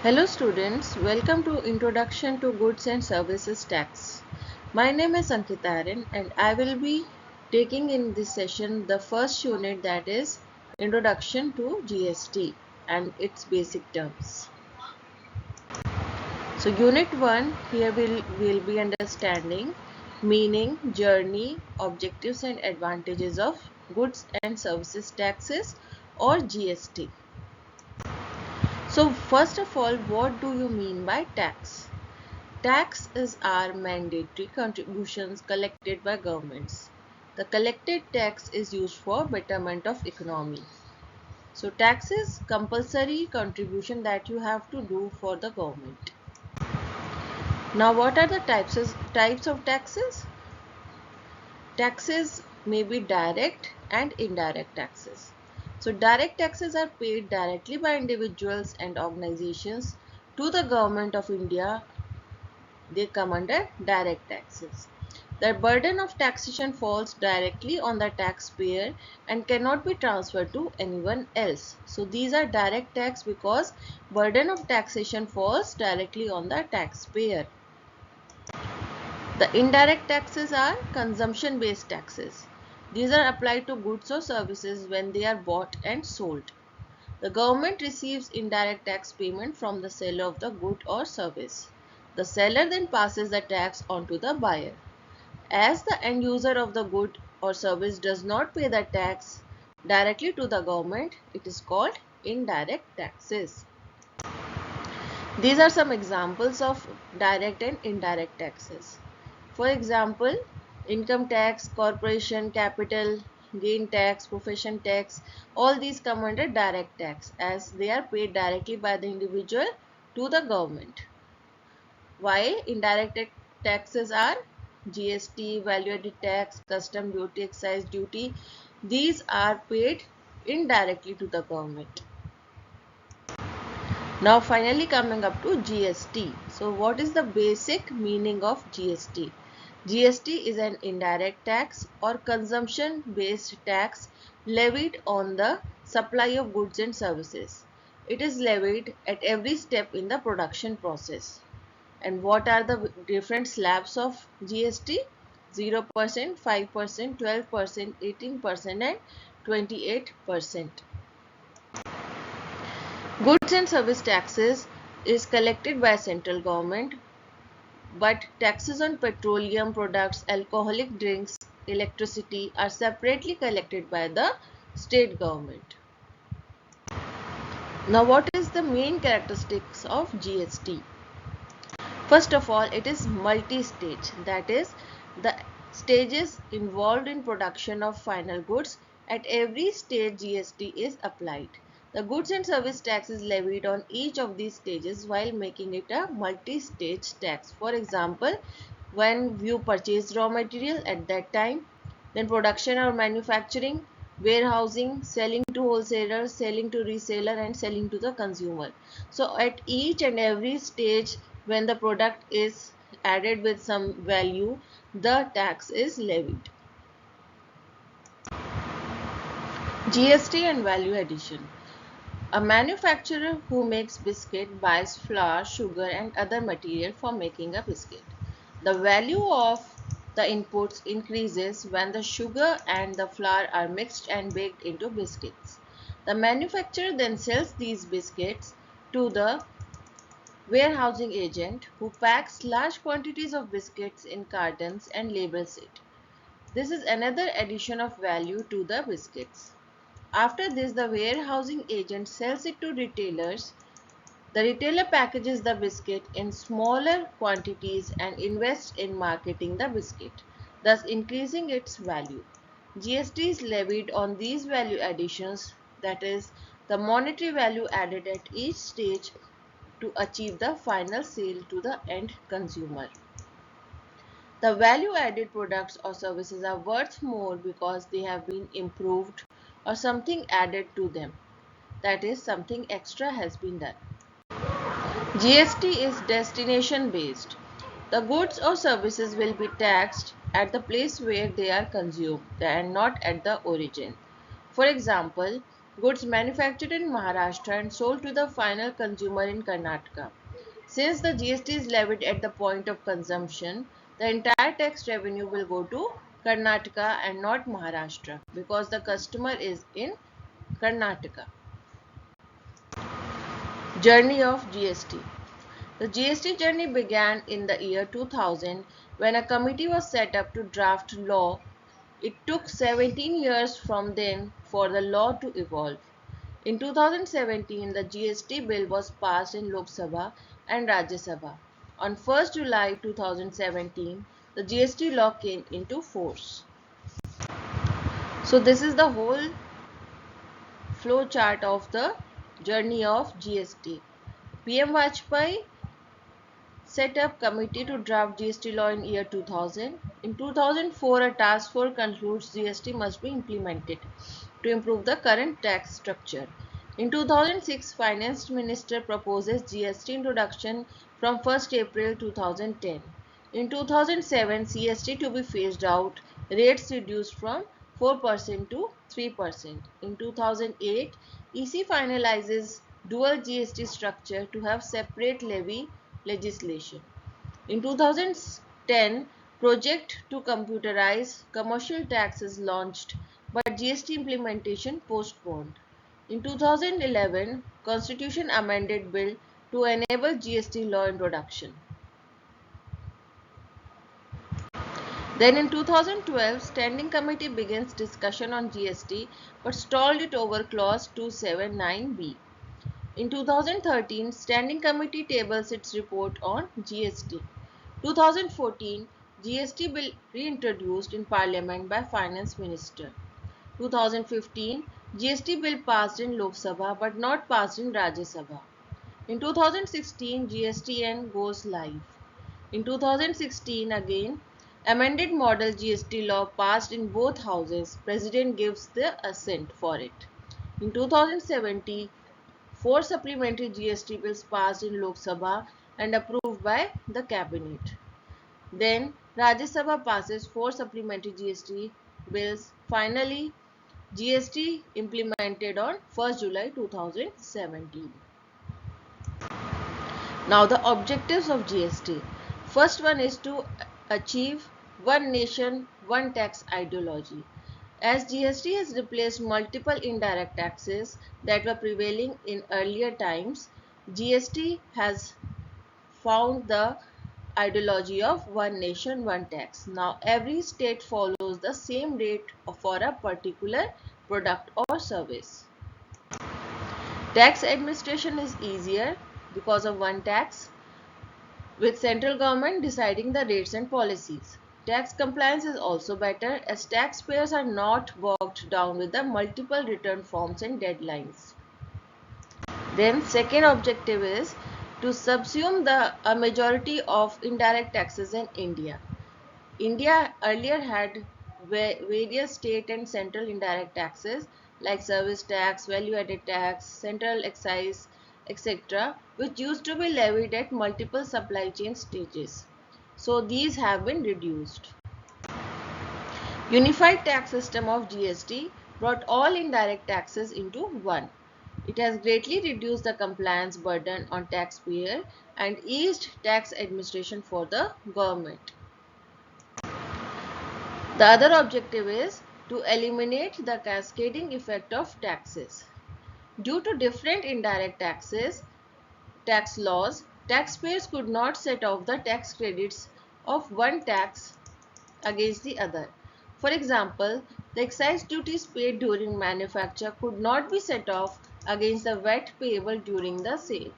Hello students, welcome to Introduction to Goods and Services Tax. My name is Ankita Aryan and I will be taking in this session the first unit, that is Introduction to GST and its basic terms. So unit 1, here we'll be understanding meaning, journey, objectives and advantages of goods and services taxes or GST. So first of all, what do you mean by tax? Tax is our mandatory contributions collected by governments. The collected tax is used for betterment of economy. So tax is compulsory contribution that you have to do for the government. Now what are the types of taxes? Taxes may be direct and indirect taxes. So direct taxes are paid directly by individuals and organizations to the government of India. They come under direct taxes. The burden of taxation falls directly on the taxpayer and cannot be transferred to anyone else. So these are direct tax because burden of taxation falls directly on the taxpayer. The indirect taxes are consumption based taxes. These are applied to goods or services when they are bought and sold. The government receives indirect tax payment from the seller of the good or service. The seller then passes the tax on to the buyer. As the end user of the good or service does not pay the tax directly to the government, it is called indirect taxes. These are some examples of direct and indirect taxes. For example, income tax, corporation, capital, gain tax, profession tax, all these come under direct tax as they are paid directly by the individual to the government. While indirect taxes are GST, value added tax, custom duty, excise duty, these are paid indirectly to the government. Now finally coming up to GST. So what is the basic meaning of GST? GST is an indirect tax or consumption based tax levied on the supply of goods and services. It is levied at every step in the production process. And what are the different slabs of GST? 0%, 5%, 12%, 18% and 28%. Goods and service taxes is collected by central government, but taxes on petroleum products, alcoholic drinks, electricity are separately collected by the state government. Now what is the main characteristics of GST? First of all, it is multi-stage, that is the stages involved in production of final goods. At every stage GST is applied. The goods and service tax is levied on each of these stages while making it a multi-stage tax. For example, when you purchase raw material at that time, then production or manufacturing, warehousing, selling to wholesalers, selling to reseller and selling to the consumer. So at each and every stage when the product is added with some value, the tax is levied. GST and value addition. A manufacturer who makes biscuit buys flour, sugar and other material for making a biscuit. The value of the inputs increases when the sugar and the flour are mixed and baked into biscuits. The manufacturer then sells these biscuits to the warehousing agent who packs large quantities of biscuits in cartons and labels it. This is another addition of value to the biscuits. After this, the warehousing agent sells it to retailers. The retailer packages the biscuit in smaller quantities and invests in marketing the biscuit, thus increasing its value. GST is levied on these value additions, that is, the monetary value added at each stage to achieve the final sale to the end consumer. The value added products or services are worth more because they have been improved or something added to them. That is, something extra has been done. GST is destination based. The goods or services will be taxed at the place where they are consumed and not at the origin. For example, goods manufactured in Maharashtra and sold to the final consumer in Karnataka. Since the GST is levied at the point of consumption, the entire tax revenue will go to Karnataka and not Maharashtra because the customer is in Karnataka. Journey of GST. The GST journey began in the year 2000 when a committee was set up to draft law. It took 17 years from then for the law to evolve. In 2017, the GST bill was passed in Lok Sabha and Rajya Sabha. On 1st July 2017, the GST law came into force. So this is the whole flow chart of the journey of GST. PM Vajpayee set up committee to draft GST law in year 2000. In 2004, a task force concludes GST must be implemented to improve the current tax structure. In 2006, Finance Minister proposes GST introduction from 1st April 2010. In 2007, CST to be phased out, rates reduced from 4% to 3%. In 2008, EC finalizes dual GST structure to have separate levy legislation. In 2010, project to computerize commercial tax is launched, but GST implementation postponed. In 2011, Constitution amended bill to enable GST law introduction. Then in 2012, Standing Committee begins discussion on GST but stalled it over clause 279B. In 2013, Standing Committee tables its report on GST. 2014, GST bill reintroduced in Parliament by Finance Minister. 2015, GST bill passed in Lok Sabha but not passed in Rajya Sabha. In 2016, GSTN goes live. In 2016 again, amended model GST law passed in both houses. President gives the assent for it. In 2017, four supplementary GST bills passed in Lok Sabha and approved by the cabinet. Then Rajya Sabha passes four supplementary GST bills. Finally, GST implemented on 1st July 2017. Now the objectives of GST. First one is to achieve one nation, one tax ideology. As GST has replaced multiple indirect taxes that were prevailing in earlier times, GST has found the ideology of one nation, one tax. Now every state follows the same rate for a particular product or service. Tax administration is easier because of one tax, with central government deciding the rates and policies. Tax compliance is also better as taxpayers are not bogged down with the multiple return forms and deadlines. Then second objective is to subsume a majority of indirect taxes in India. India earlier had various state and central indirect taxes like service tax, value added tax, central excise, etc., which used to be levied at multiple supply chain stages. So these have been reduced. Unified tax system of GST brought all indirect taxes into one. It has greatly reduced the compliance burden on taxpayer and eased tax administration for the government. The other objective is to eliminate the cascading effect of taxes. Due to different indirect tax laws, taxpayers could not set off the tax credits of one tax against the other. For example, the excise duties paid during manufacture could not be set off against the VAT payable during the sale.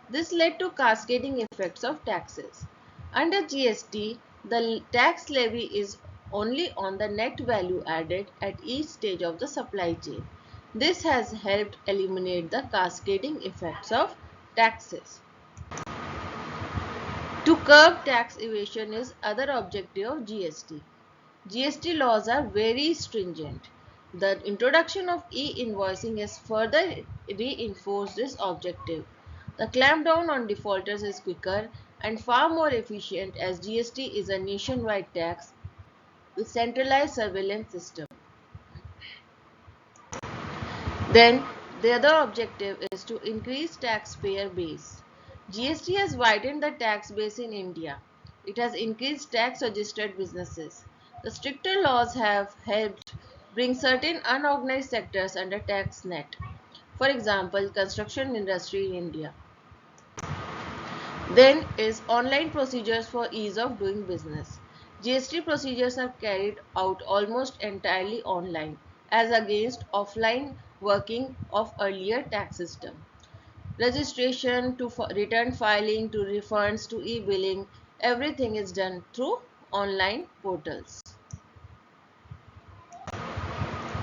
This led to cascading effects of taxes. Under GST, the tax levy is only on the net value added at each stage of the supply chain. This has helped eliminate the cascading effects of taxes. To curb tax evasion is other objective of GST. GST laws are very stringent. The introduction of e-invoicing has further reinforced this objective. The clampdown on defaulters is quicker and far more efficient as GST is a nationwide tax with centralized surveillance system. Then The other objective is to increase taxpayer base. GST has widened the tax base in India. It has increased tax registered businesses. The stricter laws have helped bring certain unorganized sectors under tax net. For example, construction industry in India. Then is online procedures for ease of doing business. GST procedures are carried out almost entirely online as against offline working of earlier tax system. Registration to return filing to refunds to e-billing, everything is done through online portals.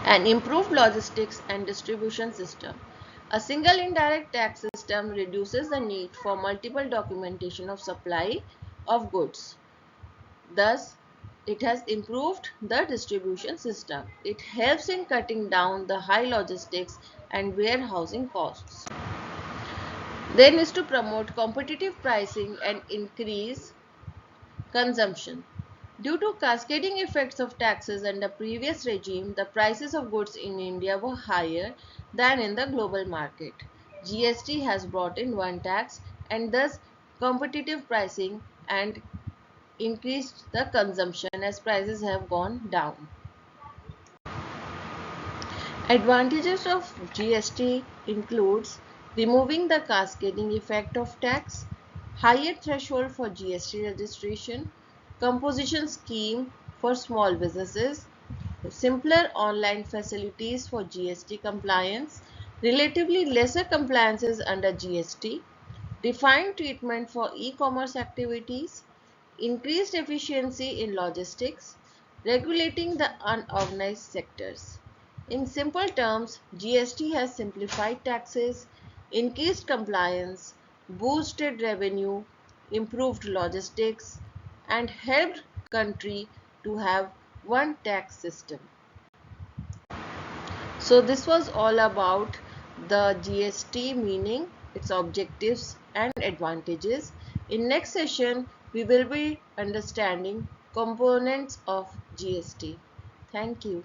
An improved logistics and distribution system. A single indirect tax system reduces the need for multiple documentation of supply of goods. Thus, it has improved the distribution system. It helps in cutting down the high logistics and warehousing costs. Then is to promote competitive pricing and increase consumption. Due to cascading effects of taxes under previous regime, the prices of goods in India were higher than in the global market. GST has brought in one tax and thus competitive pricing and increased the consumption as prices have gone down. Advantages of GST includes removing the cascading effect of tax, higher threshold for GST registration, composition scheme for small businesses, simpler online facilities for GST compliance, relatively lesser compliances under GST, defined treatment for e-commerce activities, increased efficiency in logistics, regulating the unorganized sectors. In simple terms, GST has simplified taxes, increased compliance, boosted revenue, improved logistics, and helped country to have one tax system. So this was all about the GST meaning, its objectives and advantages. In next session, we will be understanding components of GST. Thank you.